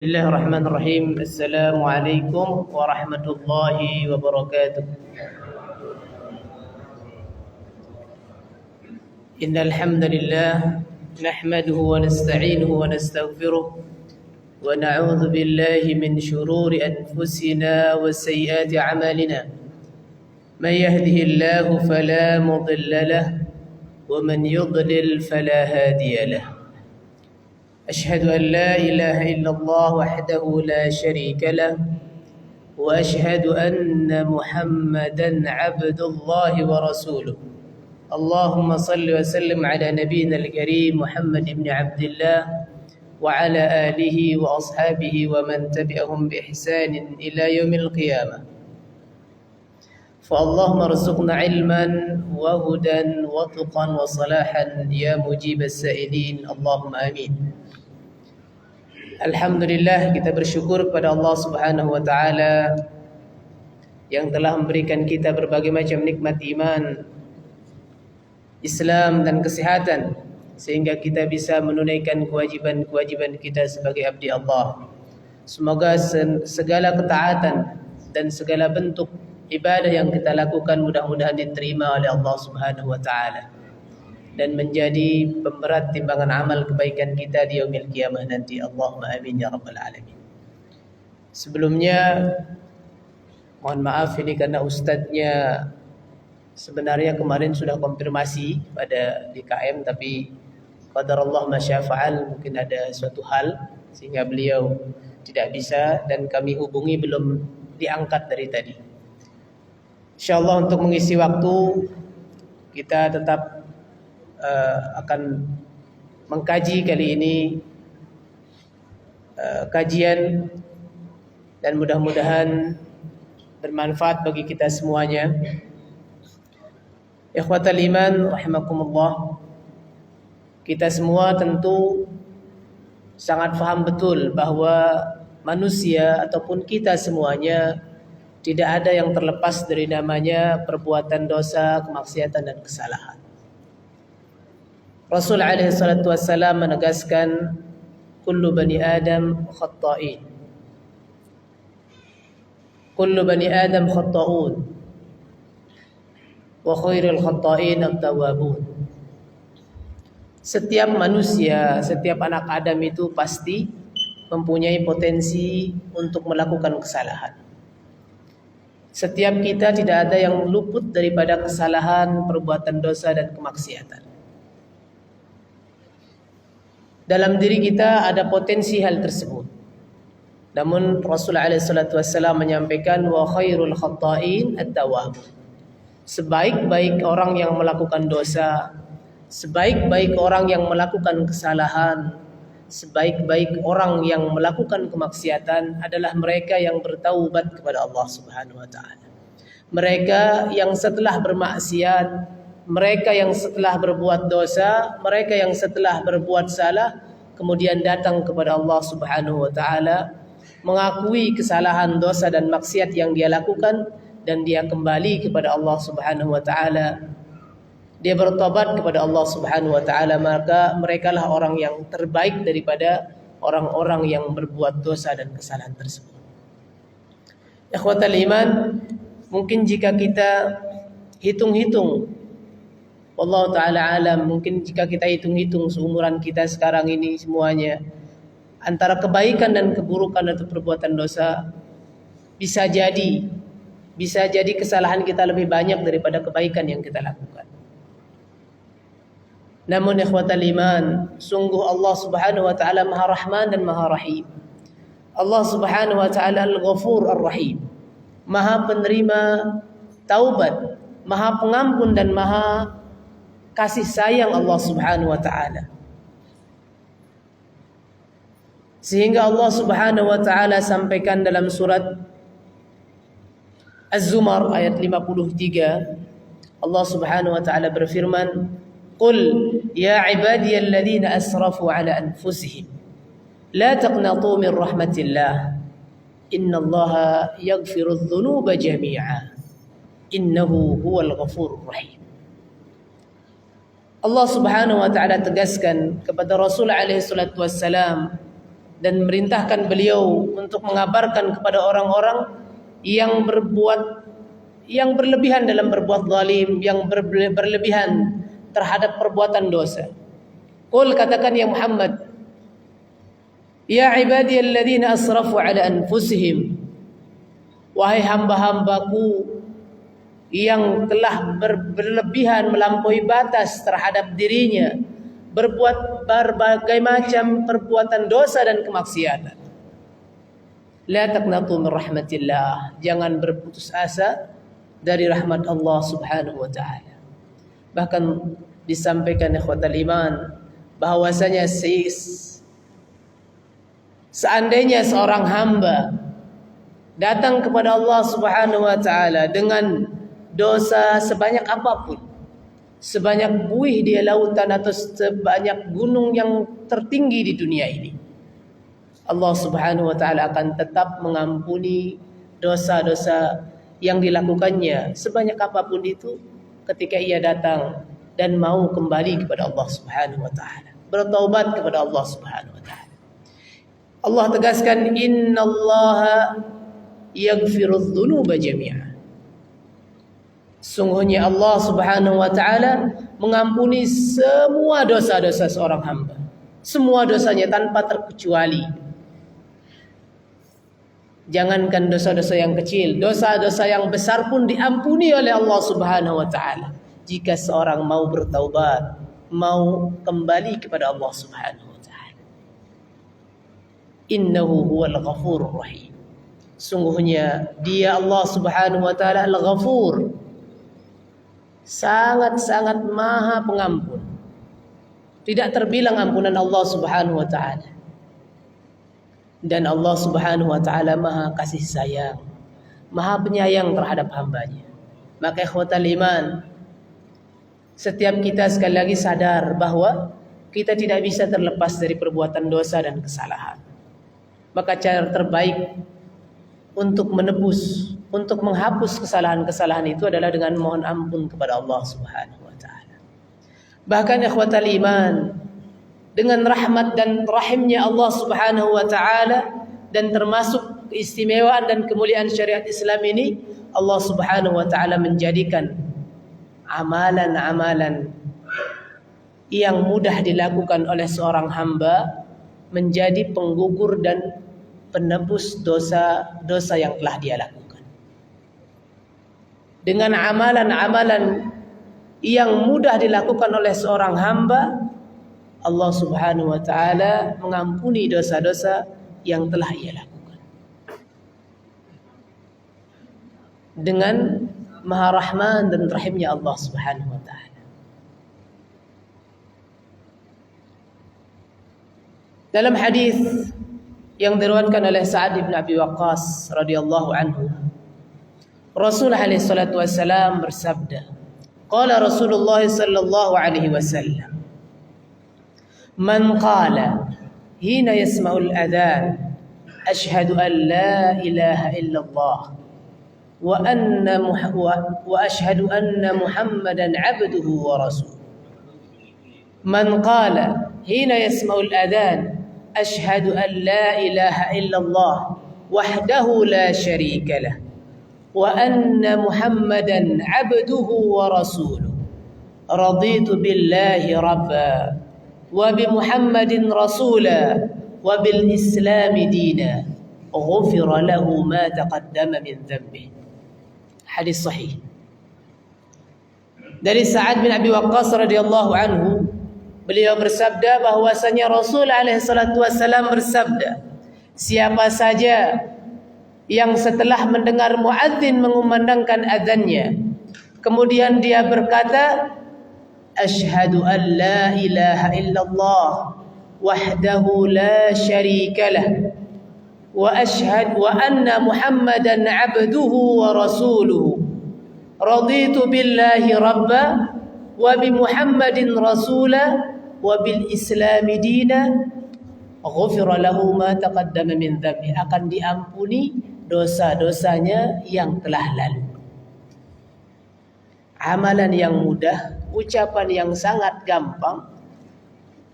Bismillahirrahmanirrahim. Assalamualaikum warahmatullahi wabarakatuh. Innal hamdalillah nahmaduhu wa nasta'inuhu wa nastaghfiruh wa na'udzu billahi min shururi anfusina wa sayyiati a'malina. May yahdihillahu fala mudilla lahu wa man yudlil fala hadiya lahu. أشهد أن لا إله إلا الله وحده لا شريك له وأشهد أن محمدا عبد الله ورسوله اللهم صل وسلم على نبينا الكريم محمد بن عبد الله وعلى آله وأصحابه ومن تبعهم بإحسان إلى يوم القيامة فاللهم ارزقنا علما وهدى وتقا وصلاحا يا مجيب السائلين اللهم آمين. Alhamdulillah, kita bersyukur kepada Allah Subhanahu wa taala yang telah memberikan kita berbagai macam nikmat iman, Islam dan kesehatan sehingga kita bisa menunaikan kewajiban-kewajiban kita sebagai abdi Allah. Semoga segala ketaatan dan segala bentuk ibadah yang kita lakukan mudah-mudahan diterima oleh Allah Subhanahu wa taala dan menjadi pemberat timbangan amal kebaikan kita di yaumil qiyamah nanti. Allahumma amin ya rabbal alamin. Sebelumnya mohon maaf ini karena ustadznya sebenarnya kemarin sudah konfirmasi pada DKM, tapi qadarullah ma syaa fa'al, mungkin ada suatu hal sehingga beliau tidak bisa dan kami hubungi belum diangkat dari tadi. Insyaallah untuk mengisi waktu kita tetap akan mengkaji kali ini kajian dan mudah-mudahan bermanfaat bagi kita semuanya. Ikhwatal iman rahimakumullah, kita semua tentu sangat faham betul bahwa manusia ataupun kita semuanya tidak ada yang terlepas dari namanya perbuatan dosa, kemaksiatan dan kesalahan. Rasul alaihi salatu wassalam menegaskan kullu bani Adam khatta'in. Kullu bani Adam khatta'un wa khairul khatta'in at-tawwabun. Setiap manusia, setiap anak Adam itu pasti mempunyai potensi untuk melakukan kesalahan. Setiap kita tidak ada yang luput daripada kesalahan, perbuatan dosa dan kemaksiatan. Dalam diri kita ada potensi hal tersebut. Namun Rasulullah SAW menyampaikan wa khairul khatta'in at-tawwab. Sebaik-baik orang yang melakukan dosa, sebaik-baik orang yang melakukan kesalahan, sebaik-baik orang yang melakukan kemaksiatan adalah mereka yang bertaubat kepada Allah Subhanahu wa taala. Mereka yang setelah bermaksiat, mereka yang setelah berbuat dosa, mereka yang setelah berbuat salah kemudian datang kepada Allah Subhanahu wa taala, mengakui kesalahan, dosa dan maksiat yang dia lakukan dan dia kembali kepada Allah Subhanahu wa taala. Dia bertobat kepada Allah Subhanahu wa taala, maka merekalah orang yang terbaik daripada orang-orang yang berbuat dosa dan kesalahan tersebut. Ikhwatal iman, mungkin jika kita hitung-hitung, Allah Ta'ala alam, mungkin jika kita hitung-hitung seumuran kita sekarang ini semuanya, antara kebaikan dan keburukan atau perbuatan dosa, bisa jadi kesalahan kita lebih banyak daripada kebaikan yang kita lakukan. Namun ikhwatal iman, sungguh Allah Subhanahu wa taala Maha Rahman dan Maha Rahim. Allah Subhanahu wa taala Al-Ghafur Ar-Rahim, Maha penerima taubat, Maha pengampun dan Maha kasih sayang Allah Subhanahu wa taala. Sehingga Allah Subhanahu wa taala sampaikan dalam surat Az-Zumar ayat 53, Allah Subhanahu wa taala berfirman, "Qul ya ibadiyalladzina asrafu ala anfusihim la taqnatu min rahmatillah innallaha yaghfirudz dzunuba jami'a innahu huwal ghafurur rahim." Allah Subhanahu wa taala tegaskan kepada Rasul alaihi salatu wassalam dan merintahkan beliau untuk mengabarkan kepada orang-orang yang berlebihan dalam berbuat zalim, yang berlebihan terhadap perbuatan dosa. Qul, katakan ya Muhammad, ya ibadiyalladzina asrafu ala anfusihim, wahai hamba-hambaku yang telah berlebihan melampaui batas terhadap dirinya, berbuat berbagai macam perbuatan dosa dan kemaksiatan. La taqnatu min rahmatillah, jangan berputus asa dari rahmat Allah Subhanahu wa taala. Bahkan disampaikan ikhwatal iman bahwasanya seandainya seorang hamba datang kepada Allah Subhanahu wa taala dengan dosa sebanyak apapun, sebanyak buih di lautan atau sebanyak gunung yang tertinggi di dunia ini, Allah Subhanahu wa taala akan tetap mengampuni dosa-dosa yang dilakukannya sebanyak apapun itu ketika ia datang dan mau kembali kepada Allah Subhanahu wa taala, bertaubat kepada Allah Subhanahu wa taala. Allah tegaskan, innallaha yaghfirudz dzunuba jami'a. Sungguhnya Allah Subhanahu wa taala mengampuni semua dosa-dosa seorang hamba, semua dosanya tanpa terkecuali. Jangankan dosa-dosa yang kecil, dosa-dosa yang besar pun diampuni oleh Allah Subhanahu wa taala jika seorang mau bertaubat, mau kembali kepada Allah Subhanahu wa taala. Innahu huwal ghafurur rahim. Sungguhnya Dia Allah Subhanahu wa taala Al-Ghafur, sangat-sangat maha pengampun. Tidak terbilang ampunan Allah Subhanahu wa taala. Dan Allah Subhanahu wa taala maha kasih sayang, maha penyayang terhadap hambanya. Maka ikhwatal iman, setiap kita sekali lagi sadar bahwa kita tidak bisa terlepas dari perbuatan dosa dan kesalahan. Maka cara terbaik untuk menebus, untuk menghapus kesalahan-kesalahan itu adalah dengan mohon ampun kepada Allah Subhanahu wa taala. Bahkan ikhwatal iman, dengan rahmat dan rahimnya Allah Subhanahu wa taala dan termasuk keistimewaan dan kemuliaan syariat Islam ini, Allah Subhanahu wa taala menjadikan amalan-amalan yang mudah dilakukan oleh seorang hamba menjadi penggugur dan penebus dosa-dosa yang telah dia lakukan. Dengan amalan-amalan yang mudah dilakukan oleh seorang hamba, Allah Subhanahu wa taala mengampuni dosa-dosa yang telah ia lakukan. Dengan Maha Rahman dan Rahimnya Allah Subhanahu wa taala. Dalam hadis yang diriwayatkan oleh Sa'ad bin Abi Waqqas radhiyallahu anhu, Rasulullah alaihi salatu wasallam bersabda, qala Rasulullah sallallahu alaihi wasallam, man qala hina yasma'ul adhan ashhadu an la ilaha illallah wa ashhadu anna Muhammadan 'abduhu wa rasuluh. Man qala hina yasma'ul adhan ashhadu an la ilaha illallah wahdahu la syarika lah wa anna Muhammadan 'abduhu wa rasuluh. Raditu billahi rabba wa bi Muhammadin rasula wa bil Islam dina ghufira lahu ma taqaddama min dhanbi. Hadis sahih dari Sa'ad bin Abi Waqqas radhiyallahu anhu. Beliau bersabda bahwasanya Rasul alaihi salatu wasallam bersabda, siapa saja yang setelah mendengar muadzin mengumandangkan azannya kemudian dia berkata, asyhadu an la ilaha illallah wahdahu la syarika lah wa ashhadu wa anna Muhammadan 'abduhu wa rasuluhu, raditu billahi rabba wa bi Muhammadin rasula wa bil Islam dina ghufira lahu ma taqaddama min dhanbi. Akan diampuni dosa-dosanya yang telah lalu. Amalan yang mudah, ucapan yang sangat gampang,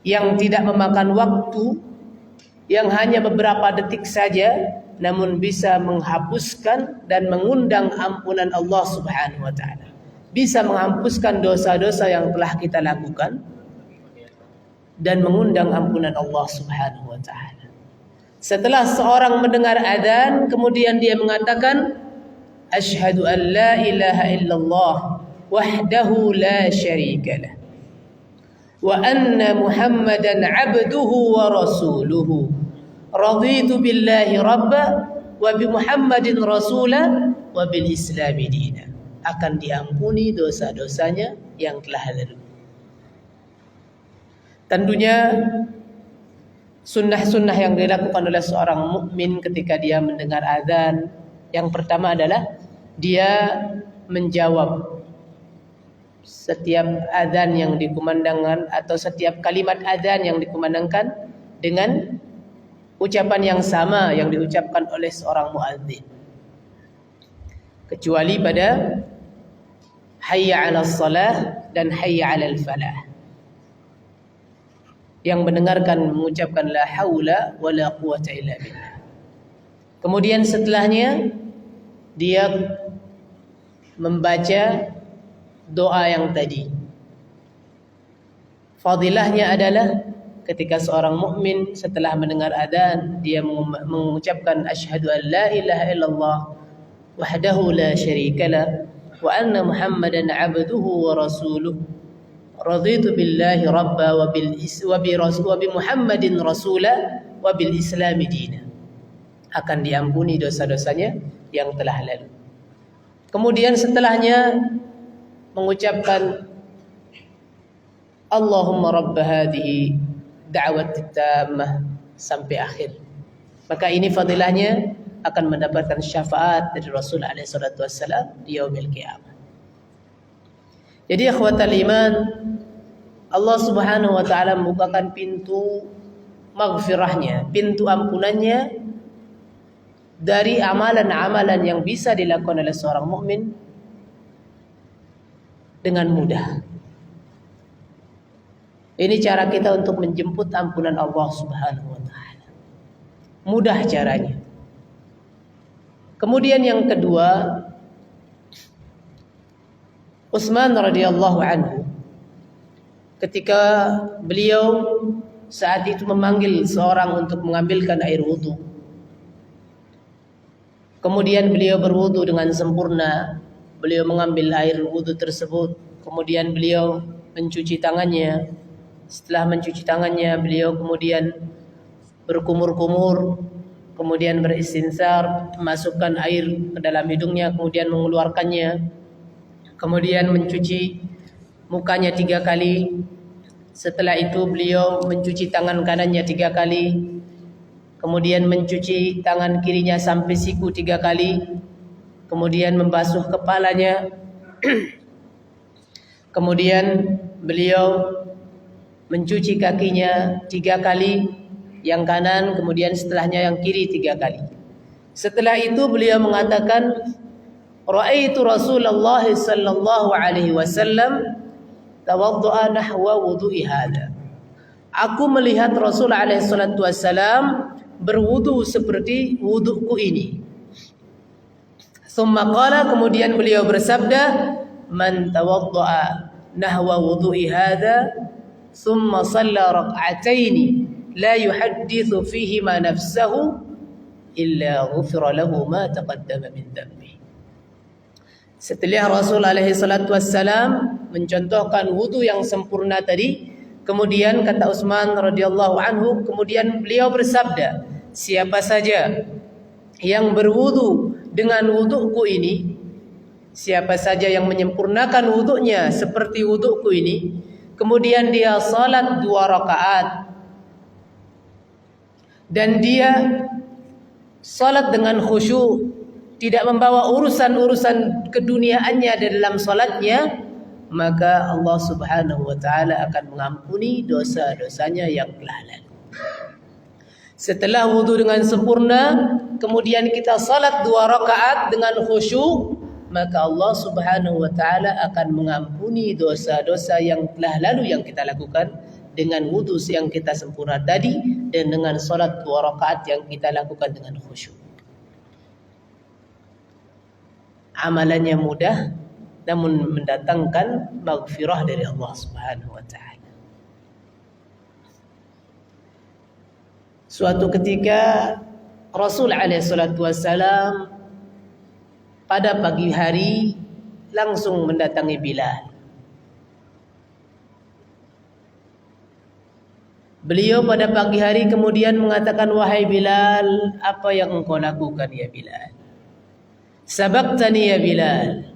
yang tidak memakan waktu, yang hanya beberapa detik saja, namun bisa menghapuskan dan mengundang ampunan Allah Subhanahu wa taala. Bisa menghapuskan dosa-dosa yang telah kita lakukan dan mengundang ampunan Allah Subhanahu wa taala. Setelah seorang mendengar adzan, kemudian dia mengatakan asyhadu an la ilaha illallah wahdahu la syarika lah wa anna Muhammadan abduhu wa rasuluhu raditu billahi rabba wa bi Muhammadin rasula wa bil islami dina. Akan diampuni dosa-dosanya yang telah lalu. Tentunya sunnah-sunnah yang dilakukan oleh seorang mukmin ketika dia mendengar azan, yang pertama adalah dia menjawab setiap azan yang dikumandangkan atau setiap kalimat azan yang dikumandangkan dengan ucapan yang sama yang diucapkan oleh seorang muadzin, kecuali pada hayya 'alas shalah dan hayya 'alal falah. Yang mendengarkan mengucapkan la haula wala quwata illa billah. Kemudian setelahnya dia membaca doa yang tadi. Fadilahnya adalah ketika seorang mukmin setelah mendengar adzan dia mengucapkan asyhadu an la ilaha illallah wahdahu la syarikalah wa anna Muhammadan abduhu wa rasuluhu raditu billahi rabba wa bi Muhammadin rasula wa bil islami dina. Akan diampuni dosa-dosanya yang telah lalu. Kemudian setelahnya mengucapkan Allahumma rabb hadhihi da'wati tammah sampai akhir. Maka ini fadilahnya akan mendapatkan syafaat dari Rasul alaihi salatu wassalam di yaumil qiyamah. Jadi akhwatal iman, Allah Subhanahu wa taala membukakan pintu maghfirahnya, pintu ampunannya dari amalan-amalan yang bisa dilakukan oleh seorang mukmin dengan mudah. Ini cara kita untuk menjemput ampunan Allah Subhanahu wa taala. Mudah caranya. Kemudian yang kedua, Utsman radhiyallahu anhu ketika beliau saat itu memanggil seorang untuk mengambilkan air wudu. Kemudian beliau berwudu dengan sempurna. Beliau mengambil air wudu tersebut. Kemudian beliau mencuci tangannya. Setelah mencuci tangannya, beliau kemudian berkumur-kumur, kemudian beristinsar, memasukkan air ke dalam hidungnya, kemudian mengeluarkannya, kemudian mencuci mukanya 3 kali. Setelah itu beliau mencuci tangan kanannya 3 kali, kemudian mencuci tangan kirinya sampai siku 3 kali, kemudian membasuh kepalanya, kemudian beliau mencuci kakinya 3 kali, yang kanan, kemudian setelahnya yang kiri 3 kali. Setelah itu beliau mengatakan, Ra'aitu Rasulullah sallallahu alaihi wasallam tawaddu'a nahwa wudu'i hadha. Aku melihat Rasul alaihi salatu wasallam berwudu seperti wuduku ini. Tsumma qala, kemudian beliau bersabda, man tawaddu'a nahwa wudu'i hadha thumma shalla rak'ataini la yuhaddithu fihi ma nafsahu illa ghufira lahu ma taqaddama min dhanbi. Setelah Rasul alaihi salatu wassalam mencontohkan wudu yang sempurna tadi, kemudian kata Utsman radhiyallahu anhu, kemudian beliau bersabda, siapa saja yang berwudu dengan wuduku ini, siapa saja yang menyempurnakan wudunya seperti wuduku ini, kemudian dia salat 2 rakaat dan dia salat dengan khusyuk, tidak membawa urusan-urusan keduniaannya di dalam salatnya, maka Allah Subhanahu wa taala akan mengampuni dosa-dosanya yang telah lalu. Setelah wudu dengan sempurna, kemudian kita salat 2 rakaat dengan khusyuk, maka Allah Subhanahu wa taala akan mengampuni dosa-dosa yang telah lalu yang kita lakukan dengan wudu yang kita sempurna tadi dan dengan salat 2 rakaat yang kita lakukan dengan khusyuk. Amalannya mudah namun mendatangkan maghfirah dari Allah Subhanahu wa taala. Suatu ketika Rasul alaihi salatu wassalam pada pagi hari langsung mendatangi Bilal. Beliau pada pagi hari kemudian mengatakan, "Wahai Bilal, apa yang engkau lakukan ya Bilal?" "Sabaqtani ya Bilal."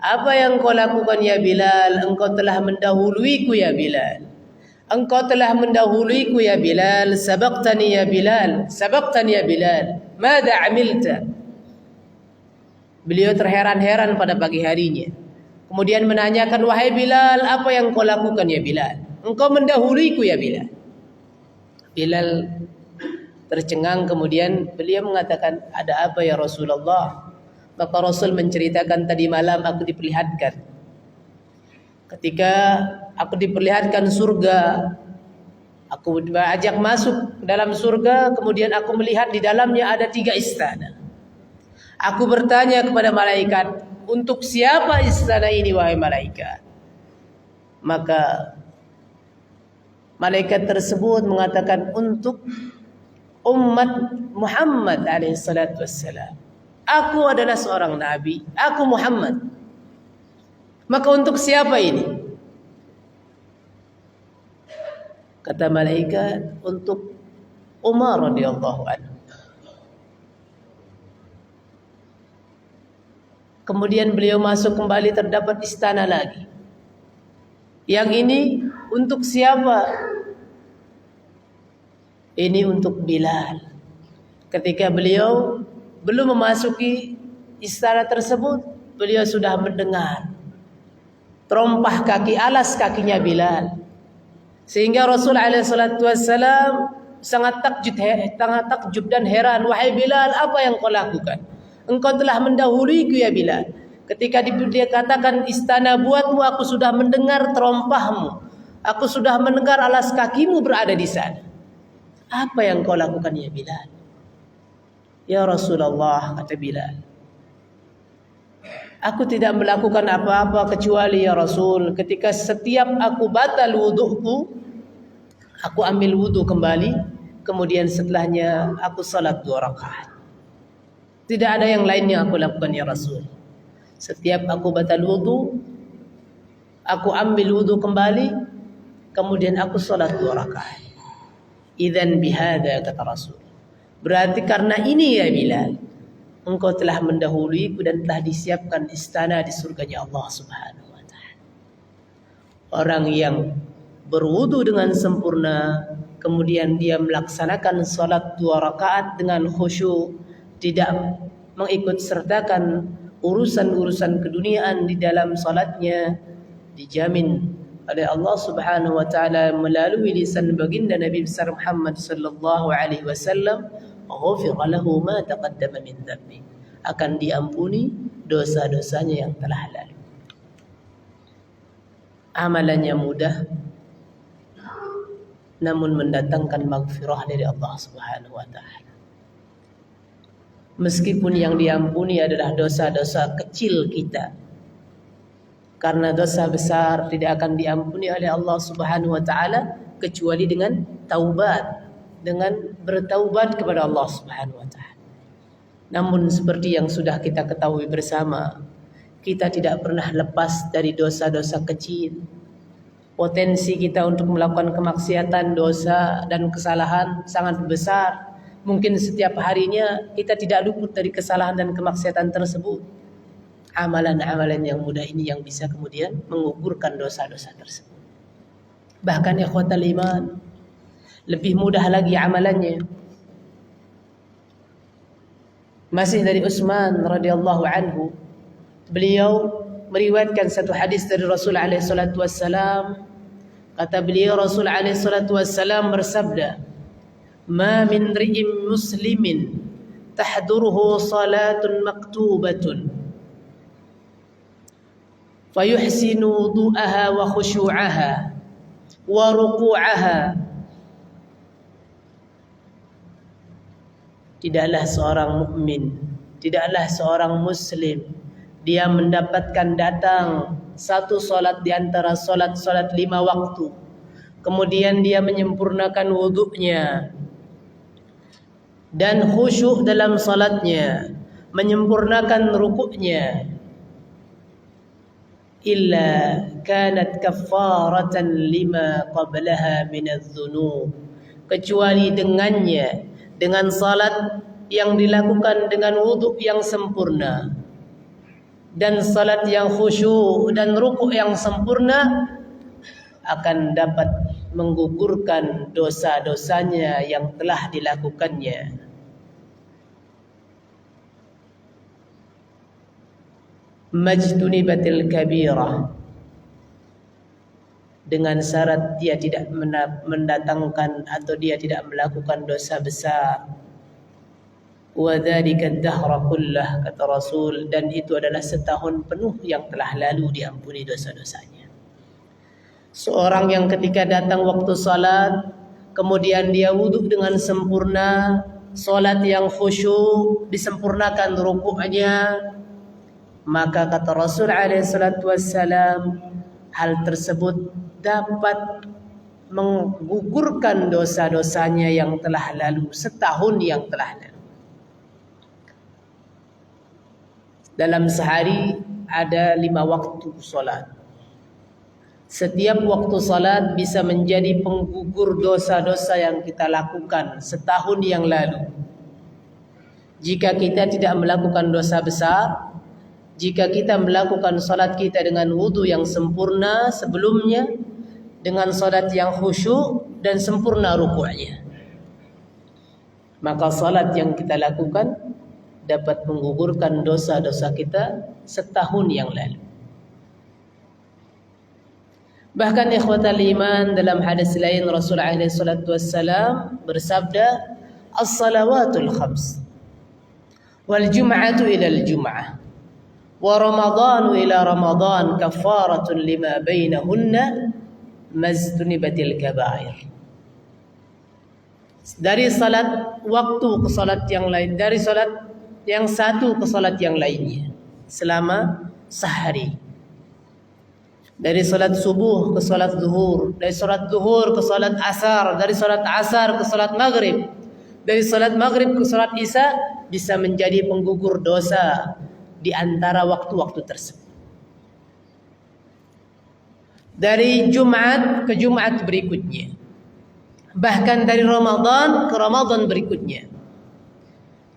"Apa yang engkau lakukan ya Bilal? Engkau telah mendahuluiku ya Bilal. Engkau telah mendahuluiku ya Bilal. Sabaqtani ya Bilal. Sabaqtani ya Bilal. Mada amilta?" Beliau terheran-heran pada pagi harinya. Kemudian menanyakan, "Wahai Bilal, apa yang kau lakukan ya Bilal? Engkau mendahuluiku ya Bilal." Bilal tercengang, kemudian beliau mengatakan, "Ada apa ya Rasulullah?" Maka Rasul menceritakan, "Tadi malam aku diperlihatkan. Ketika aku diperlihatkan surga, aku diajak masuk ke dalam surga, kemudian aku melihat di dalamnya ada 3 istana. Aku bertanya kepada malaikat, 'Untuk siapa istana ini wahai malaikat?' Maka malaikat tersebut mengatakan, 'Untuk umat Muhammad alaihi salatu wassalam. Aku adalah seorang nabi, aku Muhammad. Maka untuk siapa ini?' Kata malaikat, 'Untuk Umar radhiyallahu anhu.' Kemudian beliau masuk kembali, terdapat istana lagi. Yang ini untuk siapa? Ini untuk Bilal. Ketika beliau belum memasuki istana tersebut, beliau sudah mendengar terompah kaki, alas kakinya Bilal. Sehingga Rasul alaihi salatu wassalam sangat takjub dan heran. "Wahai Bilal, apa yang kau lakukan? Engkau telah mendahuluiku ya Bilal. Ketika dia katakan istana buatmu, aku sudah mendengar terompahmu. Aku sudah mendengar alas kakimu berada di sana. Apa yang kau lakukan ya Bilal?" "Ya Rasulullah," kata Bilal, "aku tidak melakukan apa-apa kecuali ya Rasul, ketika setiap aku batal wudu'ku, aku ambil wudu kembali, kemudian setelahnya aku salat 2 rakaat. Tidak ada yang lain yang aku lakukan ya Rasul. Setiap aku batal wudu, aku ambil wudu kembali, kemudian aku salat 2 rakaat." "Idzan bihadza," kata Rasul, "berarti karena ini ya Bilal, engkau telah mendahuluiku dan telah disiapkan istana di surganya Allah Subhanahu wa taala." Orang yang berwudu dengan sempurna, kemudian dia melaksanakan salat 2 rakaat dengan khusyuk, tidak mengikut sertakan urusan-urusan keduniaan di dalam salatnya, dijamin oleh Allah Subhanahu wa taala melalui lisan baginda Nabi besar Muhammad sallallahu alaihi wasallam, "Ghufira lahu ma taqaddama min dhanbi." Akan diampuni dosa-dosanya yang telah lalu. Amalannya mudah namun mendatangkan maghfirah dari Allah Subhanahu wa taala. Meskipun yang diampuni adalah dosa-dosa kecil kita, karena dosa besar tidak akan diampuni oleh Allah Subhanahu wa taala kecuali dengan taubat, dengan bertaubat kepada Allah Subhanahu wa taala. Namun seperti yang sudah kita ketahui bersama, kita tidak pernah lepas dari dosa-dosa kecil. Potensi kita untuk melakukan kemaksiatan, dosa dan kesalahan sangat besar. Mungkin setiap harinya kita tidak luput dari kesalahan dan kemaksiatan tersebut. Amalan-amalan yang mudah ini yang bisa kemudian mengukurkan dosa-dosa tersebut. Bahkan ikhwatal iman, lebih mudah lagi amalannya. Masih dari Utsman radhiyallahu anhu, beliau meriwayatkan satu hadis dari Rasul alaihi salatu wassalam. Kata beliau, Rasul alaihi salatu wassalam bersabda, "Ma min ri'in muslimin tahduruhu salatun maktubatun fayuhsinu wudu'aha wa khushu'aha wa ruku'aha. Tidaklah seorang mukmin, tidaklah seorang muslim dia mendapatkan datang satu solat di antara solat-solat 5 waktu, kemudian dia menyempurnakan wuduknya dan khusyuk dalam salatnya, menyempurnakan rukuknya, illa kanat kaffaratan lima qablaha minadz-dzunub, kecuali dengannya, dengan salat yang dilakukan dengan wuduk yang sempurna dan salat yang khusyuk dan rukuk yang sempurna, akan dapat menggugurkan dosa-dosanya yang telah dilakukannya. Majtunibatil kabirah, dengan syarat dia tidak mendatangkan atau dia tidak melakukan dosa besar. Wa dzalika ad-dahra kullah, kata Rasul, dan itu adalah setahun penuh yang telah lalu diampuni dosa-dosanya. Seorang yang ketika datang waktu salat, kemudian dia wuduk dengan sempurna, salat yang khusyuk, disempurnakan rukuknya, maka kata Rasul alaihi salatu wassalam, hal tersebut dapat menggugurkan dosa-dosanya yang telah lalu, setahun yang telah lalu. Dalam sehari ada 5 waktu salat. Setiap waktu salat bisa menjadi penggugur dosa-dosa yang kita lakukan setahun yang lalu. Jika kita tidak melakukan dosa besar, jika kita melakukan salat kita dengan wudu yang sempurna sebelumnya, dengan salat yang khusyuk dan sempurna rukuknya, maka salat yang kita lakukan dapat menggugurkan dosa-dosa kita setahun yang lalu. Bahkan ikhwatal iman, dalam hadis lain Rasul alaihi salatu wassalam bersabda, as-salawatul khams wal jum'atu ila al-jum'ah wa ramadhanu ila ramadhan kaffaratun lima bainahunna maztunibatil kabair. Dari salat waktu ke salat yang lain, dari salat yang satu ke salat yang lainnya selama sehari. Dari salat subuh ke salat zuhur, dari salat zuhur ke salat asar, dari salat asar ke salat maghrib, dari salat maghrib ke salat isya, bisa menjadi penggugur dosa di antara waktu-waktu tersebut. Dari Jumat ke Jumat berikutnya, bahkan dari Ramadan ke Ramadan berikutnya,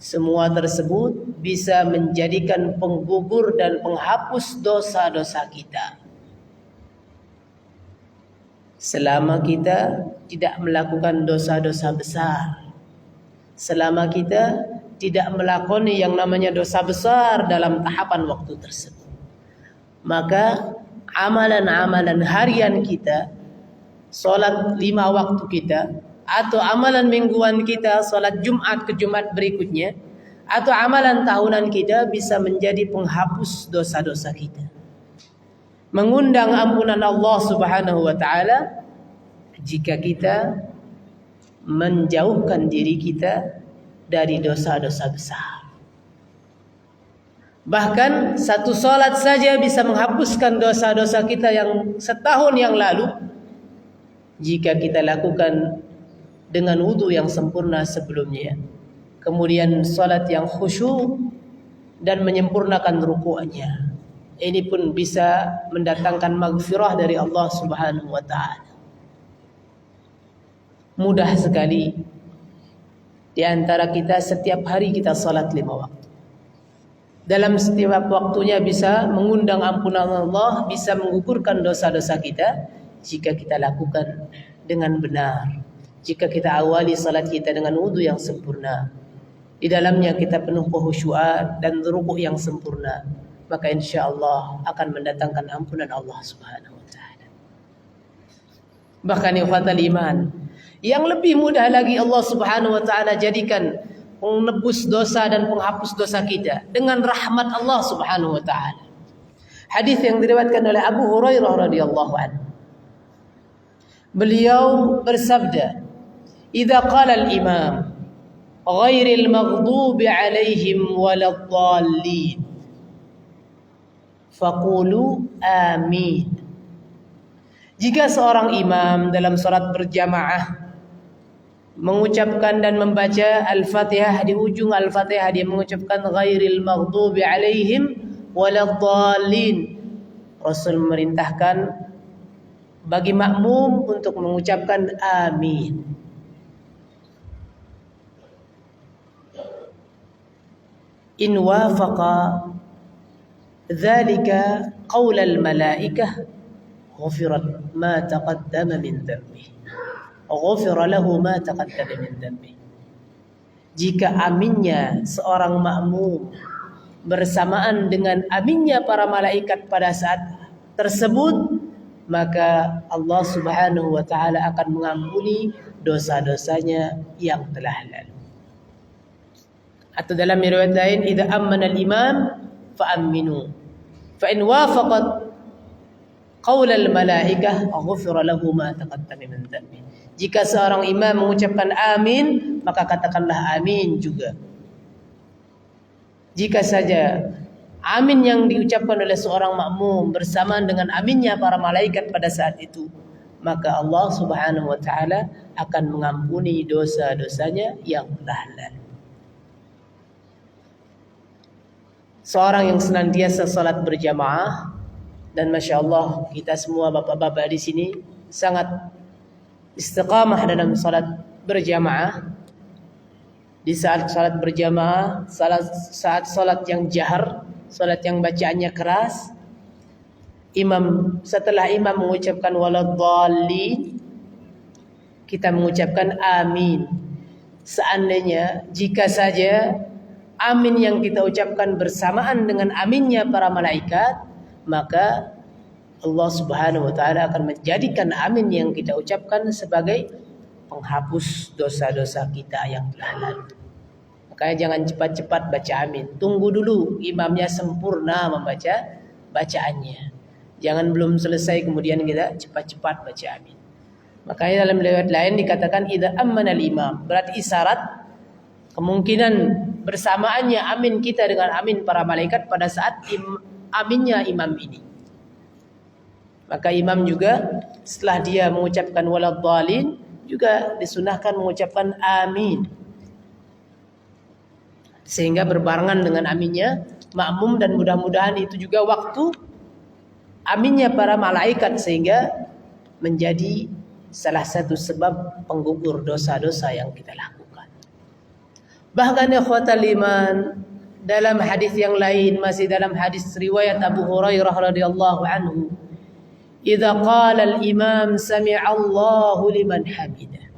semua tersebut bisa menjadikan penggugur dan penghapus dosa-dosa kita, selama kita tidak melakukan dosa-dosa besar, selama kita tidak melakoni yang namanya dosa besar dalam tahapan waktu tersebut. Maka amalan-amalan harian kita, solat 5 waktu kita, atau amalan mingguan kita, solat Jumat ke Jumat berikutnya, atau amalan tahunan kita bisa menjadi penghapus dosa-dosa kita, mengundang ampunan Allah Subhanahu wa taala jika kita menjauhkan diri kita dari dosa-dosa besar. Bahkan satu salat saja bisa menghapuskan dosa-dosa kita yang setahun yang lalu jika kita lakukan dengan wudu yang sempurna sebelumnya, kemudian salat yang khusyuk dan menyempurnakan rukuknya. Ini pun bisa mendatangkan maghfirah dari Allah Subhanahu wa taala. Mudah sekali di antara kita setiap hari kita salat 5 waktu. Dalam setiap waktunya bisa mengundang ampunan Allah, bisa menggugurkan dosa-dosa kita jika kita lakukan dengan benar. Jika kita awali salat kita dengan wudu yang sempurna, di dalamnya kita penuh kekhusyuan dan rukuk yang sempurna, maka insyaallah akan mendatangkan ampunan Allah Subhanahu wa taala. Bahkan ikhwatal iman, yang lebih mudah lagi Allah Subhanahu wa taala jadikan penebus dosa dan penghapus dosa kita dengan rahmat Allah Subhanahu wa taala. Hadis yang diriwayatkan oleh Abu Hurairah radhiyallahu anhu, Beliau bersabda, "Idza qala al-imam ghairil maghdubi 'alaihim waladdallin faqulu amin." Jika seorang imam dalam salat berjamaah mengucapkan dan membaca Al-Fatihah, di ujung Al-Fatihah dia mengucapkan ghairil maghdubi 'alaihim waladdallin, Rasul memerintahkan bagi makmum untuk mengucapkan amin. In wafaqa dzalika qaul al-malaikah ghufirat ma taqaddama min dhanbi. Ghufira lahu ma taqaddama min dhanbi. Jika aminnya seorang makmum bersamaan dengan aminnya para malaikat pada saat tersebut, maka Allah Subhanahu wa taala akan mengampuni dosa-dosanya yang telah lalu. Atau dalam riwayat lain, idza ammana al-imam fa'amminu fa in wafaqat qaul al-malaikah ghufira lahu ma taqaddama min dhanbi. Jika seorang imam mengucapkan amin, maka katakanlah amin juga. Jika saja amin yang diucapkan oleh seorang makmum bersamaan dengan aminnya para malaikat pada saat itu, maka Allah Subhanahu wa taala akan mengampuni dosa-dosanya yang telah lalu. Seorang yang senantiasa salat berjamaah, dan Masya Allah kita semua bapak-bapak di sini sangat istiqamah dalam salat berjamaah. Di saat salat berjamaah, saat salat yang jahar, salat yang bacaannya keras, setelah imam mengucapkan waladdallin, kita mengucapkan amin. Seandainya jika saja amin yang kita ucapkan bersamaan dengan aminnya para malaikat, maka Allah Subhanahu wa taala akan menjadikan amin yang kita ucapkan sebagai penghapus dosa-dosa kita yang telah lalu. Makanya jangan cepat-cepat baca amin. Tunggu dulu imamnya sempurna membaca bacaannya. Jangan belum selesai kemudian kita cepat-cepat baca amin. Makanya dalam riwayat lain dikatakan idza ammana al-imam, berarti isyarat kemungkinan bersamaannya amin kita dengan amin para malaikat pada saat aminnya imam ini. Maka imam juga setelah dia mengucapkan waladdallin juga disunahkan mengucapkan amin, sehingga berbarengan dengan aminnya makmum, dan mudah-mudahan itu juga waktu aminnya para malaikat, sehingga menjadi salah satu sebab penggugur dosa-dosa yang kita lakukan. Bahkan ikhwatal iman, dalam hadis yang lain, masih dalam hadis riwayat Abu Hurairah radhiyallahu anhu, idza qala al-imam sami'a Allahu liman hamidah.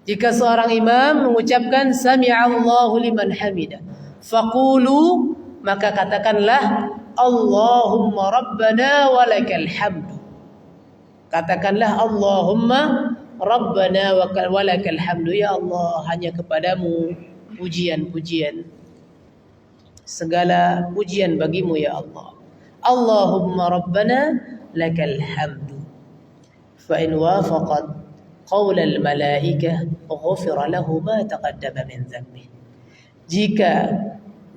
Jika seorang imam mengucapkan sami'a Allahu liman hamidah, faqulu, maka katakanlah Allahumma rabbana walakal hamdu. Katakanlah Allahumma rabbana walakal hamdu, ya Allah, hanya kepadamu pujian-pujian, segala pujian bagimu ya Allah. Allahumma rabbana lakal hamdu. Fa in wafaqat qaul al malaikah ghufira lahu ma taqaddama min dhanbi. Jika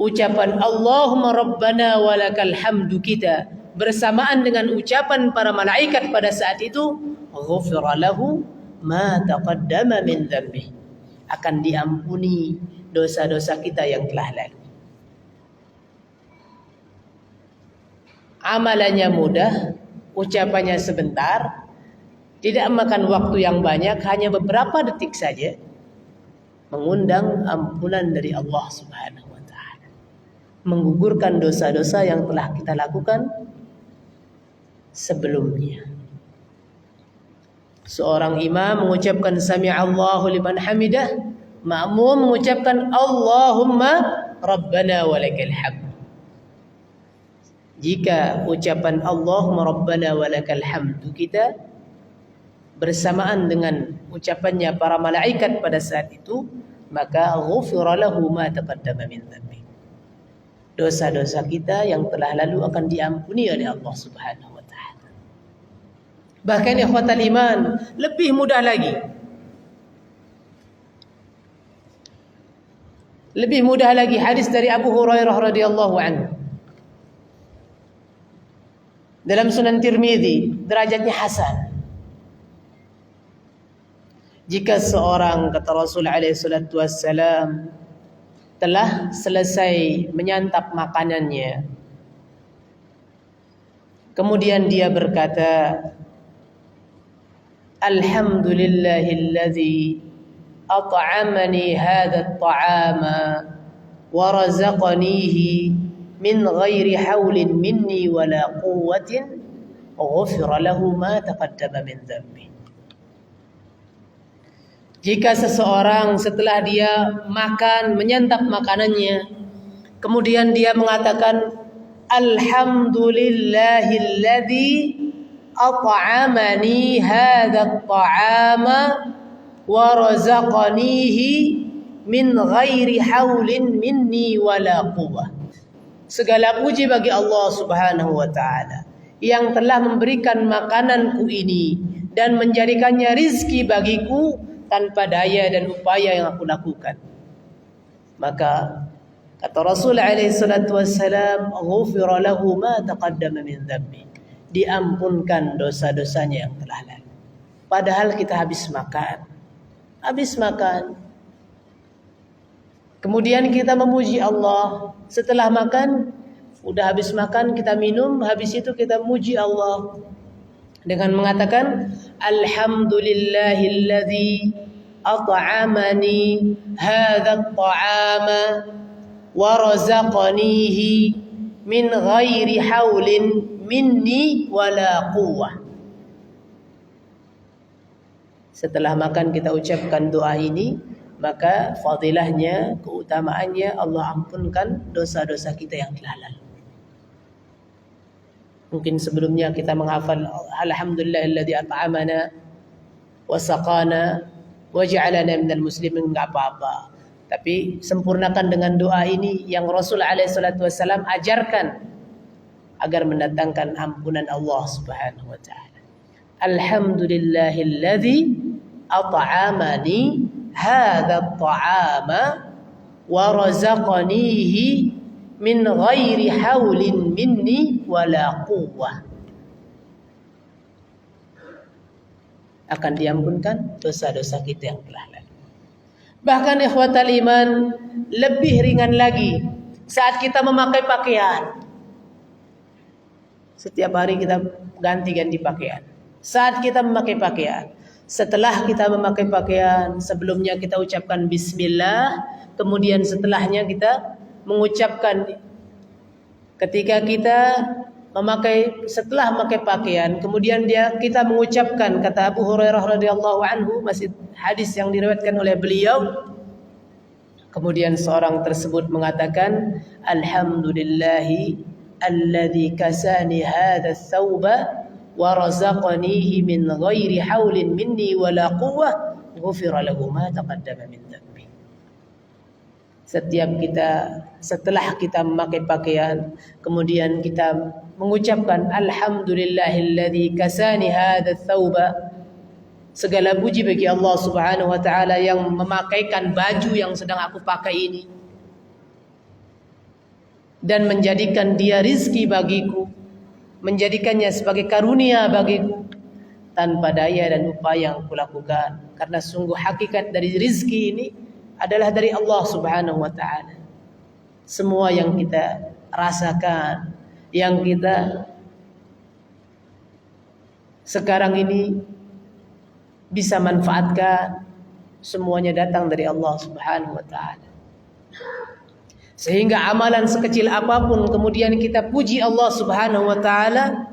ucapan Allahumma rabbana walakal hamdu kita bersamaan dengan ucapan para malaikat pada saat itu, ghufira lahu ma taqaddama min dhanbi, akan diampuni dosa-dosa kita yang telah lalu. Amalannya mudah, ucapannya sebentar, tidak makan waktu yang banyak, hanya beberapa detik saja, mengundang ampunan dari Allah Subhanahu wa taala, menggugurkan dosa-dosa yang telah kita lakukan sebelumnya. Seorang imam mengucapkan sami'allahu liman hamidah, makmum mengucapkan Allahumma rabbana walakal hamd. Jika ucapan Allahumma rabbana walakal hamdu kita bersamaan dengan ucapannya para malaikat pada saat itu, maka ghufira lahu ma taqaddama min dhanbi. Dosa-dosa kita yang telah lalu akan diampuni oleh Allah Subhanahu wa taala. Bahkan ikhwatal iman, lebih mudah lagi. Lebih mudah lagi hadis dari Abu Hurairah radhiyallahu anhu. Dalam Sunan Tirmizi, derajatnya hasan. Jika seorang, kata Rasul alaihi salatu wassalam, telah selesai menyantap makanannya, kemudian dia berkata, Alhamdulillahilladzi at'amani hadha at-ta'ama wa razaqanihi min ghairi haulin minni wala quwwatin ghufira lahu ma taqaddama min dhanbi. Jika seseorang setelah dia makan, menyantap makanannya, kemudian dia mengatakan Alhamdulillahilladzi at'amani hadha at-ta'ama wa razaqanihi min ghairi haulin minni wala quwwah. Segala puji bagi Allah Subhanahu wa taala yang telah memberikan makananku ini dan menjadikannya rizki bagiku tanpa daya dan upaya yang aku lakukan. Maka kata Rasul alaihi salatu wassalam, ghufira lahu ma taqaddama min dhanbi. Diampunkan dosa-dosanya yang telah lalu. Padahal kita habis makan. Kemudian kita memuji Allah. Setelah makan, udah habis makan, kita minum, habis itu kita muji Allah dengan mengatakan Alhamdulillahilladzi at'amani hadha at-ta'ama wa razaqanihi min ghairi haulin minni wala quwwah. Setelah makan kita ucapkan doa ini, maka fadilahnya, keutamaannya Allah ampunkan dosa-dosa kita yang telah lalu. Mungkin sebelumnya kita menghafal Alhamdulillahilladzi at'amana wa saqana wa ja'alana minal muslimin, enggak apa-apa. Tapi sempurnakan dengan doa ini yang Rasul alaihi salatu wasallam ajarkan agar mendatangkan ampunan Allah Subhanahu wa taala. Alhamdulillahilladzi at'amani hadha at-ta'ama wa razaqanihi min ghairi haulin minni wala quwwah. Akan diampunkan dosa-dosa kita yang telah lalu. Bahkan ikhwatal iman, lebih ringan lagi saat kita memakai pakaian. Setiap hari kita ganti-ganti pakaian. Saat kita memakai pakaian, setelah kita memakai pakaian, sebelumnya kita ucapkan bismillah, kemudian setelahnya kita mengucapkan, ketika kita setelah memakai pakaian, kemudian kita mengucapkan, kata Abu Hurairah radhiyallahu anhu, masih hadis yang diriwayatkan oleh beliau, kemudian seorang tersebut mengatakan alhamdulillahi alladzi kasani hadha ats-tsauba wa razaqanihi min ghairi haulin minni wala quwwah ghufira lahu ma taqaddama min dhanbi. Setelah kita memakai pakaian, kemudian kita mengucapkan alhamdulillahilladzi kasani hadha ats-tsauba, segala puji bagi Allah Subhanahu wa taala yang memakaikan baju yang sedang aku pakai ini dan menjadikan dia rizki bagiku, menjadikannya sebagai karunia bagiku tanpa daya dan upaya yang kulakukan, karena sungguh hakikat dari rizki ini adalah dari Allah Subhanahu wa taala. Semua yang kita rasakan, yang kita sekarang ini bisa manfaatkan, semuanya datang dari Allah Subhanahu wa taala. Sehingga amalan sekecil apapun kemudian kita puji Allah Subhanahu wa taala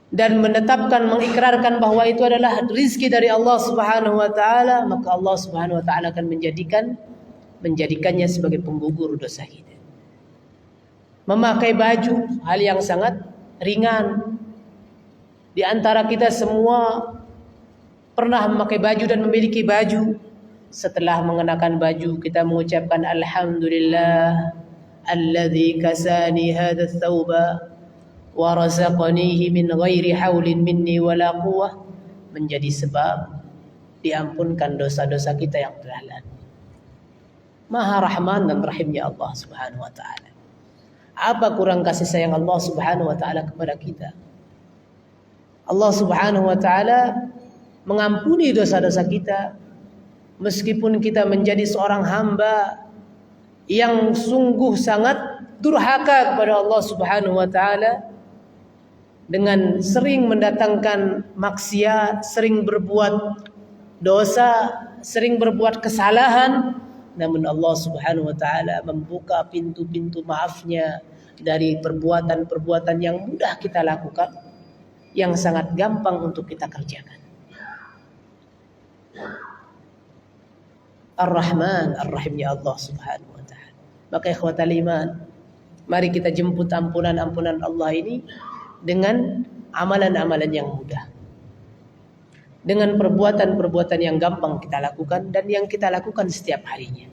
dan menetapkan, mengikrarkan bahwa itu adalah rizki dari Allah Subhanahu wa taala, maka Allah Subhanahu wa taala akan menjadikannya sebagai penggugur dosa kita. Memakai baju hal yang sangat ringan. Di antara kita semua pernah memakai baju dan memiliki baju. Setelah mengenakan baju kita mengucapkan alhamdulillah alladzi kasani hadha ats-tsauba wa razaqanihi min ghairi haulin minni wala quwwah, menjadi sebab diampunkan dosa-dosa kita yang telah lalu. Maha Rahman dan Rahimnya Allah Subhanahu wa taala. Apa kurang kasih sayang Allah Subhanahu wa taala kepada kita? Allah Subhanahu wa taala mengampuni dosa-dosa kita meskipun kita menjadi seorang hamba yang sungguh sangat durhaka kepada Allah Subhanahu wa taala dengan sering mendatangkan maksiat, sering berbuat dosa, sering berbuat kesalahan, namun Allah Subhanahu wa taala membuka pintu-pintu maafnya dari perbuatan-perbuatan yang mudah kita lakukan, yang sangat gampang untuk kita kerjakan. Ar-Rahman, Ar-Rahimnya Allah Subhanahu wa taala. Maka ikhwatal iman, mari kita jemput ampunan-ampunan Allah ini dengan amalan-amalan yang mudah, dengan perbuatan-perbuatan yang gampang kita lakukan dan yang kita lakukan setiap harinya.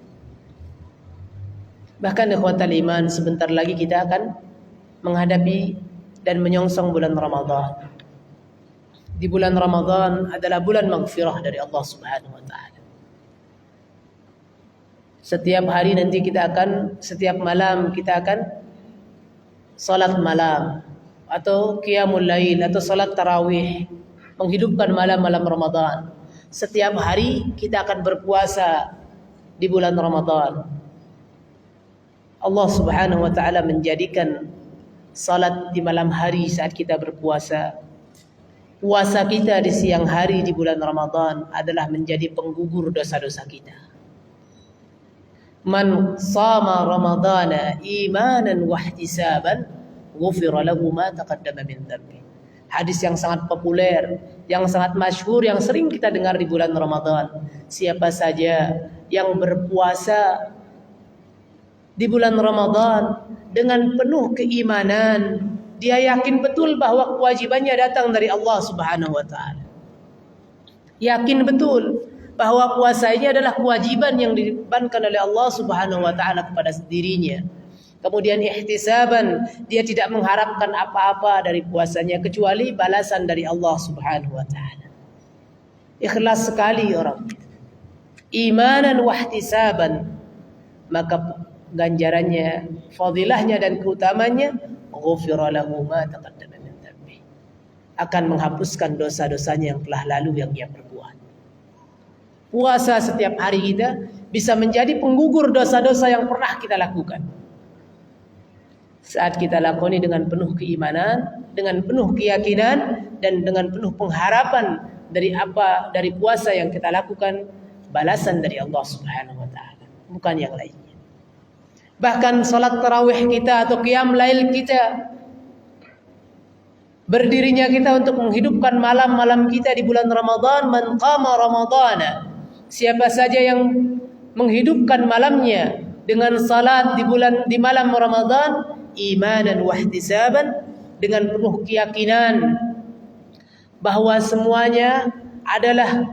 Bahkan ikhwatal iman, sebentar lagi kita akan menghadapi dan menyongsong bulan Ramadan. Di bulan Ramadan adalah bulan maghfirah dari Allah Subhanahu wa taala. Setiap hari nanti setiap malam kita akan salat malam atau qiyamul lail atau salat tarawih, menghidupkan malam-malam Ramadan. Setiap hari kita akan berpuasa di bulan Ramadan. Allah Subhanahu wa taala menjadikan salat di malam hari saat kita berpuasa. Puasa kita di siang hari di bulan Ramadan adalah menjadi penggugur dosa-dosa kita. Man shama ramadana imanan wa ihtisaban ghufira lahu ma taqaddama min dhanbi. Hadis yang sangat populer, yang sangat masyhur, yang sering kita dengar di bulan Ramadan. Siapa saja yang berpuasa di bulan Ramadan dengan penuh keimanan, dia yakin betul bahwa kewajibannya datang dari Allah Subhanahu wa taala. Yakin betul bahwa puasa ini adalah kewajiban yang dibebankan oleh Allah Subhanahu wa taala kepada dirinya. Kemudian ihtisaban, dia tidak mengharapkan apa-apa dari puasanya kecuali balasan dari Allah Subhanahu wa taala. Ikhlas sekali orang itu. Imanan wa ihtisaban, maka ganjarannya, fadilahnya dan keutamanya ghufira lahu ma taqaddama min dhanbi, akan menghapuskan dosa-dosanya yang telah lalu yang dia perbuat. Puasa setiap hari kita bisa menjadi penggugur dosa-dosa yang pernah kita lakukan. Saat kita lakoni dengan penuh keimanan, dengan penuh keyakinan, dan dengan penuh pengharapan dari puasa yang kita lakukan, balasan dari Allah Subhanahu wa taala, bukan yang lainnya. Bahkan salat tarawih kita atau qiyam lail kita, berdirinya kita untuk menghidupkan malam-malam kita di bulan Ramadan, man qama ramadana, siapa saja yang menghidupkan malamnya dengan salat di malam Ramadan, imanan wa ihtisaban, dengan penuh keyakinan bahwa semuanya adalah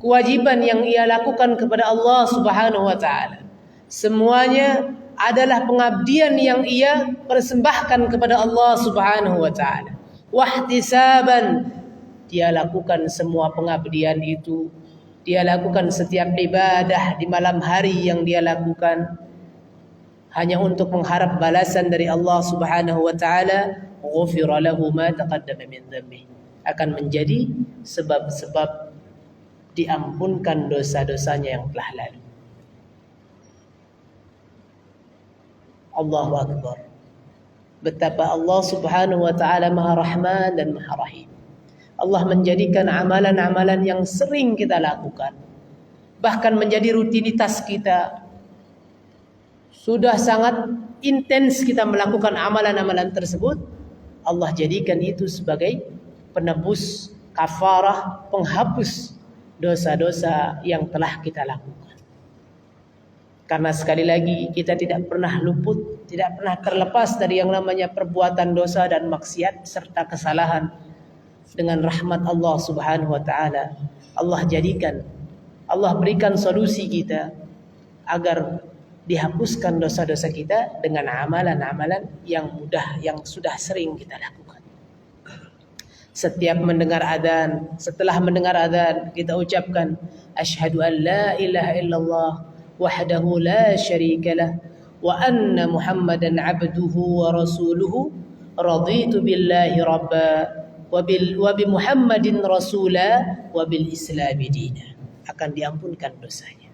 kewajiban yang ia lakukan kepada Allah Subhanahu wa taala. Semuanya adalah pengabdian yang ia persembahkan kepada Allah Subhanahu wa taala. Wahtisaban, dia lakukan semua pengabdian itu, dia lakukan setiap ibadah di malam hari yang dia lakukan hanya untuk mengharap balasan dari Allah Subhanahu wa taala. Ghufira lahu ma taqaddama min dhanbi, akan menjadi sebab-sebab diampunkan dosa-dosanya yang telah lalu. Allahu Akbar. Betapa Allah Subhanahu wa taala Maha Rahman dan Maha Rahim. Allah menjadikan amalan-amalan yang sering kita lakukan, bahkan menjadi rutinitas kita. Sudah sangat intens kita melakukan amalan-amalan tersebut, Allah jadikan itu sebagai penebus, kafarah, penghapus dosa-dosa yang telah kita lakukan. Karena sekali lagi kita tidak pernah luput, tidak pernah terlepas dari yang namanya perbuatan dosa dan maksiat serta kesalahan. Dengan rahmat Allah Subhanahu wa taala, Allah berikan solusi kita agar dihapuskan dosa-dosa kita dengan amalan-amalan yang mudah, yang sudah sering kita lakukan. Setiap mendengar adzan, setelah mendengar adzan kita ucapkan asyhadu an la ilaha illallah wahdahu la syarika lah wa anna Muhammadan abduhu wa rasuluhu raditu billahi rabba wa bi Muhammadin rasula wa bil Islam dina. Akan diampunkan dosanya.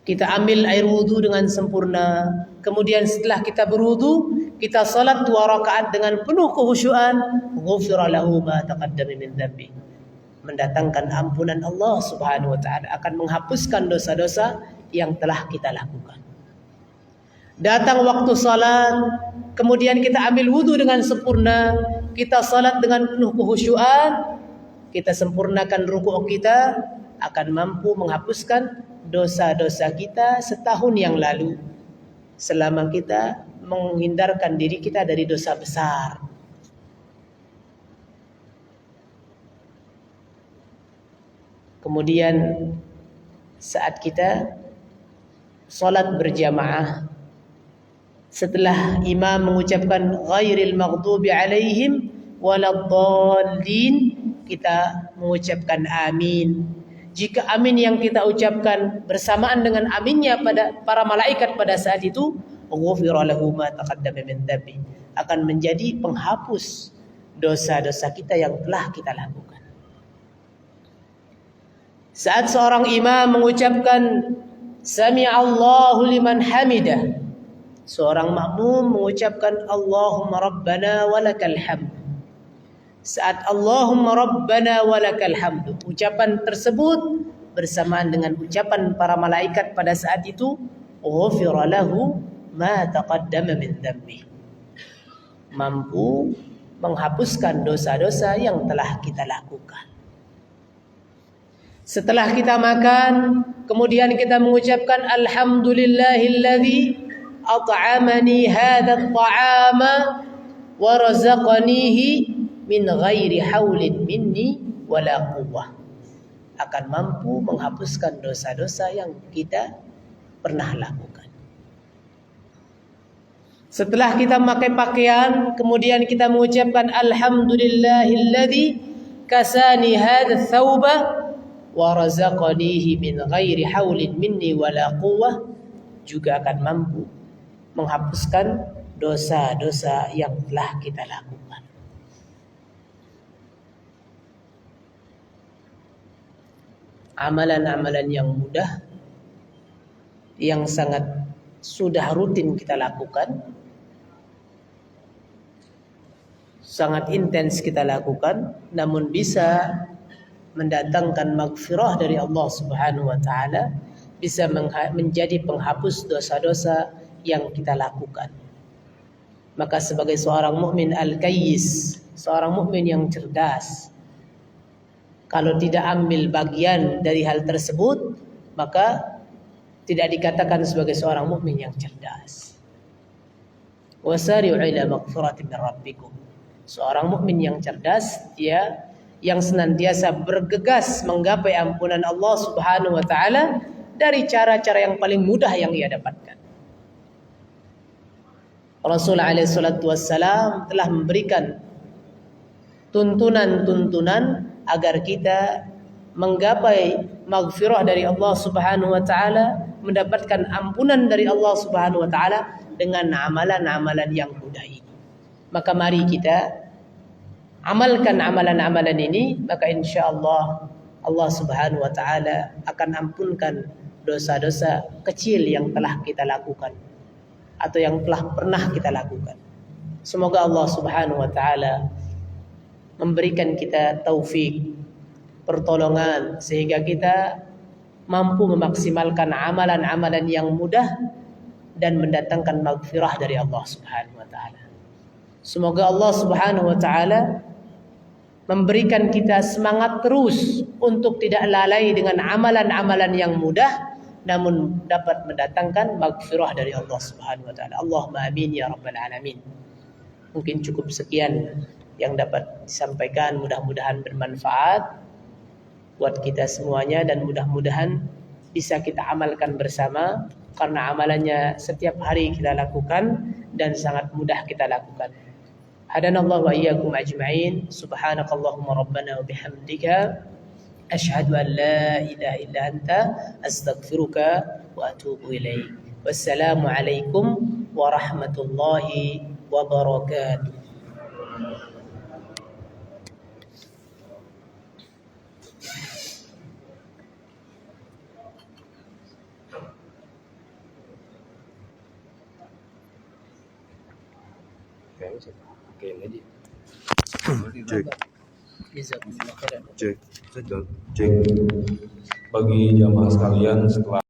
Kita ambil air wudu dengan sempurna. Kemudian setelah kita berwudu, kita salat 2 rakaat dengan penuh kekhusyuan. Ghufira lahu ma taqaddama min dzambi. Mendatangkan ampunan Allah Subhanahu wa taala, akan menghapuskan dosa-dosa yang telah kita lakukan. Datang waktu salat, kemudian kita ambil wudu dengan sempurna, kita salat dengan penuh kekhusyuan, kita sempurnakan rukuk kita, akan mampu menghapuskan dosa-dosa kita setahun yang lalu, selama kita menghindarkan diri kita dari dosa besar. Kemudian saat kita salat berjamaah, setelah imam mengucapkan ghairil maghdubi alaihim waladdallin, kita mengucapkan amin. Jika amin yang kita ucapkan bersamaan dengan aminnya pada para malaikat pada saat itu, ghufira lahu ma taqaddama min dzambi, akan menjadi penghapus dosa-dosa kita yang telah kita lakukan. Saat seorang imam mengucapkan sami'allahu liman hamidah, seorang makmum mengucapkan Allahumma rabbana walakal hamd. Saat Allahumma rabbana walakal hamdu, ucapan tersebut bersamaan dengan ucapan para malaikat pada saat itu, ghufira lahu ma taqaddama min dzambi, mampu menghapuskan dosa-dosa yang telah kita lakukan. Setelah kita makan, kemudian kita mengucapkan alhamdulillahilladzi at'amani hadzal ta'ama wa razaqanihi min ghairi haulin minni wala quwwah, akan mampu menghapuskan dosa-dosa yang kita pernah lakukan. Setelah kita memakai pakaian, kemudian kita mengucapkan alhamdulillahilladzi kasani hadha thawba wa razaqanihi min ghairi haulin minni wala quwwah, juga akan mampu menghapuskan dosa-dosa yang telah kita lakukan. Amalan-amalan yang mudah, yang sangat sudah rutin kita lakukan, sangat intens kita lakukan, namun bisa mendatangkan maghfirah dari Allah Subhanahu wa taala, bisa menjadi penghapus dosa-dosa yang kita lakukan. Maka sebagai seorang mukmin al-kayyis, seorang mukmin yang cerdas, kalau tidak ambil bagian dari hal tersebut, maka tidak dikatakan sebagai seorang mukmin yang cerdas. Wasari'u ila maghfiratin min rabbikum. Seorang mukmin yang cerdas, dia yang senantiasa bergegas menggapai ampunan Allah Subhanahu wa taala dari cara-cara yang paling mudah yang ia dapatkan. Rasulullah alaihi salatu wassalam telah memberikan tuntunan-tuntunan agar kita menggapai maghfirah dari Allah Subhanahu wa taala, mendapatkan ampunan dari Allah Subhanahu wa taala dengan amalan-amalan yang mudah ini. Maka mari kita amalkan amalan-amalan ini, maka insyaallah Allah Subhanahu wa taala akan ampunkan dosa-dosa kecil yang telah kita lakukan atau yang telah pernah kita lakukan. Semoga Allah Subhanahu wa taala memberikan kita taufik, pertolongan, sehingga kita mampu memaksimalkan amalan-amalan yang mudah dan mendatangkan maghfirah dari Allah Subhanahu wa taala. Semoga Allah Subhanahu wa taala memberikan kita semangat terus untuk tidak lalai dengan amalan-amalan yang mudah, namun dapat mendatangkan maghfirah dari Allah Subhanahu wa taala. Allahumma amin ya rabbal alamin. Mungkin cukup sekian yang dapat disampaikan, mudah-mudahan bermanfaat buat kita semuanya dan mudah-mudahan bisa kita amalkan bersama, karena amalannya setiap hari kita lakukan dan sangat mudah kita lakukan. Hadanallahu wa iyyakum ajma'in. Subhanakallahumma rabbana wa bihamdika asyhadu an la ilaha illa anta astaghfiruka wa atubu ilaik. Wassalamu alaikum warahmatullahi wabarakatuh. Cek. Jazakumullah khairan. Cek. Cek. Bagi jamaah sekalian, setelah